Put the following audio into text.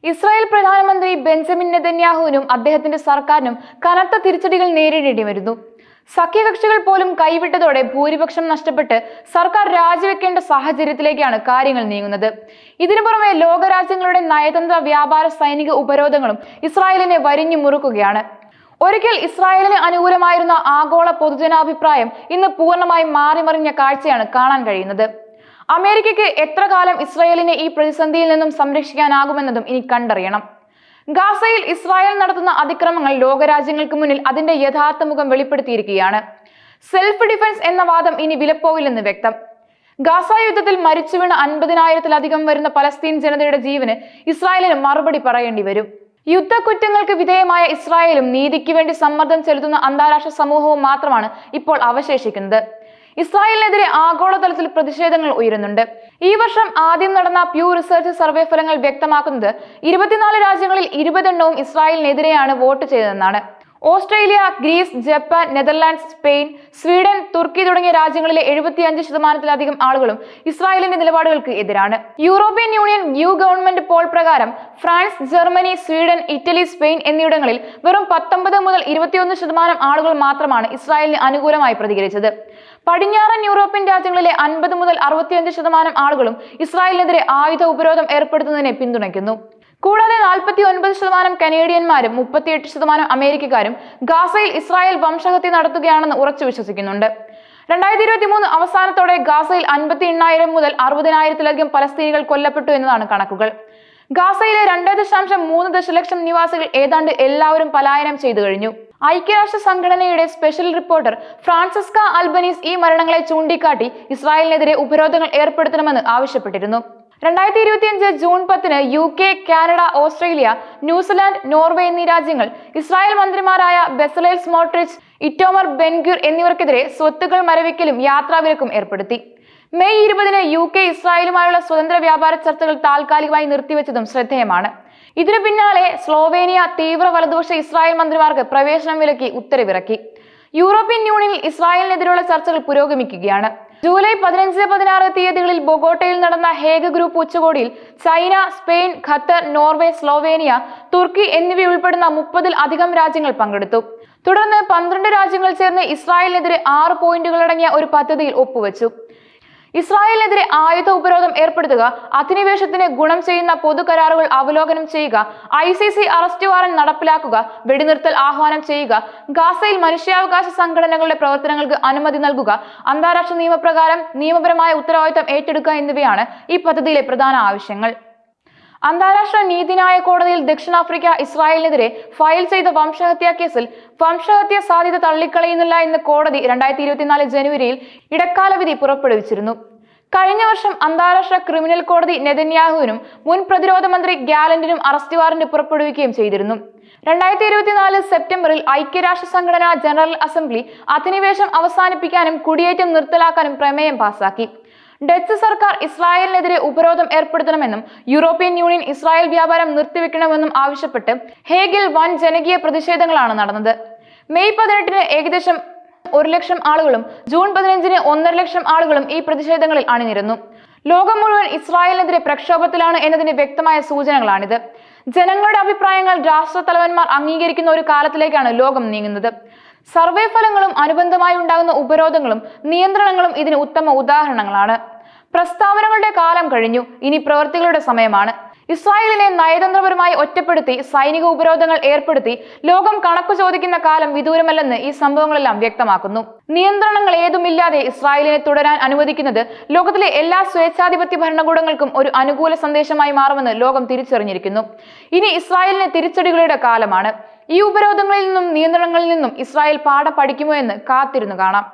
Israel പ്രധാനമന്ത്രി Benjamin നെതന്യാഹുവിനും അദ്ദേഹത്തിന്റെ സർക്കാരിനും കനത്ത തിരിച്ചടികൾ നേരിടേണ്ടി വരുന്നു. സഖ്യകക്ഷികൾ പോലും കൈവിട്ടതോടെ ഭൂരിപക്ഷം നഷ്ടപ്പെട്ട് സർക്കാർ രാജിവെക്കേണ്ട സാഹചര്യത്തിലേക്കാണ് കാര്യങ്ങൾ നീങ്ങുന്നത്. ഇതിനു പുറമെ ലോകരാജ്യങ്ങളുടെ നയതന്ത്ര, വ്യാപാര, സൈനിക ഉപരോധങ്ങളും ഇസ്രായേലിനെ വരിഞ്ഞു മുറുക്കുകയാണ്. ഒരിക്കൽ ഇസ്രായേലിന് അനുകൂലമായിരുന്ന ആഗോള പൊതുജനാഭിപ്രായം ഇന്ന് പൂർണ്ണമായും മാറിമറിഞ്ഞ കാഴ്ചയാണ് കാണാൻ കഴിയുന്നത്. അമേരിക്കയ്ക്ക് എത്ര കാലം ഇസ്രായേലിനെ ഈ പ്രതിസന്ധിയിൽ നിന്നും സംരക്ഷിക്കാനാകുമെന്നതും ഇനി കണ്ടറിയണം. ഗാസയിൽ ഇസ്രായേൽ നടത്തുന്ന അതിക്രമങ്ങൾ ലോകരാജ്യങ്ങൾക്ക് മുന്നിൽ അതിന്റെ യഥാർത്ഥ മുഖം വെളിപ്പെടുത്തിയിരിക്കുകയാണ്. സെൽഫ് ഡിഫൻസ് എന്ന വാദം ഇനി വിലപ്പോവില്ലെന്ന് വ്യക്തം. ഗാസ യുദ്ധത്തിൽ മരിച്ചു വീണ 50,000-ലധികം വരുന്ന പലസ്തീൻ ജനതയുടെ ജീവന് ഇസ്രായേലിന് മറുപടി പറയേണ്ടി വരും. യുദ്ധക്കുറ്റങ്ങൾക്ക് വിധേയമായ ഇസ്രായേലും നീതിക്ക് വേണ്ടി സമ്മർദ്ദം ചെലുത്തുന്ന അന്താരാഷ്ട്ര സമൂഹവും മാത്രമാണ് ഇപ്പോൾ അവശേഷിക്കുന്നത്. ഇസ്രായേലിനെതിരെ ആഗോളതലത്തിൽ പ്രതിഷേധങ്ങൾ ഉയരുന്നുണ്ട്. ഈ വർഷം ആദ്യം നടന്ന പ്യൂ റിസർച്ച് സർവേ ഫലങ്ങൾ വ്യക്തമാക്കുന്നത് 24 രാജ്യങ്ങളിൽ 20 ഇസ്രായേലിനെതിരെയാണ് വോട്ട് ചെയ്തതെന്നാണ്. Australia, Greece, Japan, Netherlands, Spain, Sweden, തുർക്കി തുടങ്ങിയ രാജ്യങ്ങളിലെ 75%-ലധികം ആളുകളും ഇസ്രായേലിന്റെ നിലപാടുകൾക്ക് എതിരാണ്. European Union new government poll പ്രകാരം France, Germany, Sweden, Italy, Spain എന്നിവിടങ്ങളിൽ വെറും 19 മുതൽ 21% ആളുകൾ മാത്രമാണ് ഇസ്രായേലിന് അനുകൂലമായി പ്രതികരിച്ചത്. പടിഞ്ഞാറൻ യൂറോപ്യൻ രാജ്യങ്ങളിലെ 50 മുതൽ 65% ആളുകളും ഇസ്രായേലിനെതിരെ ആയുധ ഉപരോധം ഏർപ്പെടുത്തുന്നതിനെ പിന്തുണയ്ക്കുന്നു. കൂടാതെ 49% കനേഡിയന്മാരും 38% അമേരിക്കക്കാരും ഗാസയിൽ ഇസ്രായേൽ വംശഹത്യ നടത്തുകയാണെന്ന് ഉറച്ചു വിശ്വസിക്കുന്നുണ്ട്. 2023 അവസാനത്തോടെ ഗാസയിൽ 58,000 മുതൽ 60,000-ലധികം പലസ്തീനികൾ കൊല്ലപ്പെട്ടു എന്നതാണ് കണക്കുകൾ. ഗാസയിലെ 2.3 ദശലക്ഷം നിവാസികൾ ഏതാണ്ട് എല്ലാവരും പലായനം ചെയ്തു കഴിഞ്ഞു. ഐക്യരാഷ്ട്ര സംഘടനയുടെ സ്പെഷ്യൽ റിപ്പോർട്ടർ ഫ്രാൻസിസ്ക അൽബനീസ് ഈ മരണങ്ങളെ ചൂണ്ടിക്കാട്ടി ഇസ്രായേലിനെതിരെ ഉപരോധങ്ങൾ ഏർപ്പെടുത്തണമെന്ന് ആവശ്യപ്പെട്ടിരുന്നു. 2025 June 10 UK, Canada, Australia, New Zealand, Norway എന്നീ രാജ്യങ്ങൾ ഇസ്രായേൽ മന്ത്രിമാരായ ബെസലേൽ സ്മോട്രിച്ച്, ഇറ്റോമർ ബെൻഗ്വിർ എന്നിവർക്കെതിരെ സ്വത്തുക്കൾ മരവിക്കലും യാത്രാവിലക്കും ഏർപ്പെടുത്തി. മെയ് 20 UK ഇസ്രായേലുമായുള്ള സ്വതന്ത്ര വ്യാപാര ചർച്ചകൾ താൽക്കാലികമായി നിർത്തിവെച്ചതും ശ്രദ്ധേയമാണ്. ഇതിനു പിന്നാലെ സ്ലോവേനിയ തീവ്ര വലതുപക്ഷ ഇസ്രായേൽ മന്ത്രിമാർക്ക് പ്രവേശനം വിലക്കി ഉത്തരവിറക്കി. യൂറോപ്യൻ യൂണിയനിൽ ഇസ്രായേലിനെതിരെയുള്ള ചർച്ചകൾ പുരോഗമിക്കുകയാണ്. ജൂലൈ 15-16 തീയതികളിൽ ബൊഗോട്ടയിൽ നടന്ന ഹേഗ് ഗ്രൂപ്പ് ഉച്ചകോടിയിൽ China, Spain, Qatar, Norway, Slovenia, തുർക്കി എന്നിവയുൾപ്പെടുന്ന 30-ൽ-അധികം രാജ്യങ്ങൾ പങ്കെടുത്തു. തുടർന്ന് 12 രാജ്യങ്ങൾ ചേർന്ന് ഇസ്രായേലിനെതിരെ 6 പോയിന്റുകളടങ്ങിയ ഒരു പദ്ധതിയിൽ ഒപ്പുവെച്ചു. ഇസ്രായേലിനെതിരെ ആയുധ ഉപരോധം ഏർപ്പെടുത്തുക, അധിനിവേശത്തിന് ഗുണം ചെയ്യുന്ന പൊതു കരാറുകൾ അവലോകനം ചെയ്യുക, ICC അറസ്റ്റ് വാറന്റ് നടപ്പിലാക്കുക, വെടിനിർത്തൽ ആഹ്വാനം ചെയ്യുക, ഗാസയിൽ മനുഷ്യാവകാശ സംഘടനകളുടെ പ്രവർത്തനങ്ങൾക്ക് അനുമതി നൽകുക, അന്താരാഷ്ട്ര നിയമപ്രകാരം നിയമപരമായ ഉത്തരവാദിത്തം ഏറ്റെടുക്കുക എന്നിവയാണ് ഈ പദ്ധതിയിലെ പ്രധാന ആവശ്യങ്ങൾ. അന്താരാഷ്ട്ര നീതിന്യായ കോടതിയിൽ ദക്ഷിണാഫ്രിക്ക ഇസ്രായേലിനെതിരെ ഫയൽ ചെയ്ത വംശഹത്യാ കേസിൽ വംശഹത്യ സാധ്യത തള്ളിക്കളയുന്നില്ല എന്ന് കോടതി 2024 ജനുവരിയിൽ ഇടക്കാല വിധി പുറപ്പെടുവിച്ചിരുന്നു. കഴിഞ്ഞ വർഷം അന്താരാഷ്ട്ര ക്രിമിനൽ കോടതി നെതന്യാഹുവിനും മുൻ പ്രതിരോധ മന്ത്രി ഗാലന്റിനും അറസ്റ്റ് വാറന്റ് പുറപ്പെടുവിക്കുകയും ചെയ്തിരുന്നു. 2024 സെപ്റ്റംബറിൽ ഐക്യരാഷ്ട്ര സംഘടന ജനറൽ അസംബ്ലി അധിനിവേശം അവസാനിപ്പിക്കാനും കുടിയേറ്റം നിർത്തലാക്കാനും പ്രമേയം പാസാക്കി. ഡച്ച് സർക്കാർ ഇസ്രായേലിനെതിരെ ഉപരോധം ഏർപ്പെടുത്തണമെന്നും യൂറോപ്യൻ യൂണിയൻ ഇസ്രായേൽ വ്യാപാരം നിർത്തിവെക്കണമെന്നും ആവശ്യപ്പെട്ട് ഹേഗിൽ വൻ ജനകീയ പ്രതിഷേധങ്ങളാണ് നടന്നത്. മെയ് 18 ഏകദേശം 100,000 ആളുകളും ജൂൺ 15 1,50,000 ആളുകളും ഈ പ്രതിഷേധങ്ങളിൽ അണിനിരന്നു. ലോകം മുഴുവൻ ഇസ്രായേലിനെതിരെ പ്രക്ഷോഭത്തിലാണ് എന്നതിന്റെ വ്യക്തമായ സൂചനകളാണിത്. ജനങ്ങളുടെ അഭിപ്രായങ്ങൾ രാഷ്ട്രത്തലവന്മാർ അംഗീകരിക്കുന്ന ഒരു കാലത്തിലേക്കാണ് ലോകം നീങ്ങുന്നത്. സർവേ ഫലങ്ങളും അനുബന്ധമായി ഉണ്ടാകുന്ന ഉപരോധങ്ങളും നിയന്ത്രണങ്ങളും ഇതിന് ഉത്തമ ഉദാഹരണങ്ങളാണ്. പ്രസ്താവനകളുടെ കാലം കഴിഞ്ഞു, ഇനി പ്രവൃത്തികളുടെ സമയമാണ്. ഇസ്രായേലിനെ നയതന്ത്രപരമായി ഒറ്റപ്പെടുത്തി സൈനിക ഉപരോധങ്ങൾ ഏർപ്പെടുത്തി ലോകം കണക്കു ചോദിക്കുന്ന കാലം വിദൂരമല്ലെന്ന് ഈ സംഭവങ്ങളെല്ലാം വ്യക്തമാക്കുന്നു. നിയന്ത്രണങ്ങൾ ഏതുമില്ലാതെ ഇസ്രായേലിനെ തുടരാൻ അനുവദിക്കുന്നത് ലോകത്തിലെ എല്ലാ സ്വേച്ഛാധിപത്യ ഭരണകൂടങ്ങൾക്കും ഒരു അനുകൂല സന്ദേശമായി മാറുമെന്ന് ലോകം തിരിച്ചറിഞ്ഞിരിക്കുന്നു. ഇനി ഇസ്രായേലിന് തിരിച്ചടികളുടെ കാലമാണ്. ഈ ഉപരോധങ്ങളിൽ നിന്നും നിയന്ത്രണങ്ങളിൽ നിന്നും ഇസ്രായേൽ പാഠം പഠിക്കുമോ എന്ന് കാത്തിരുന്നു കാണാം.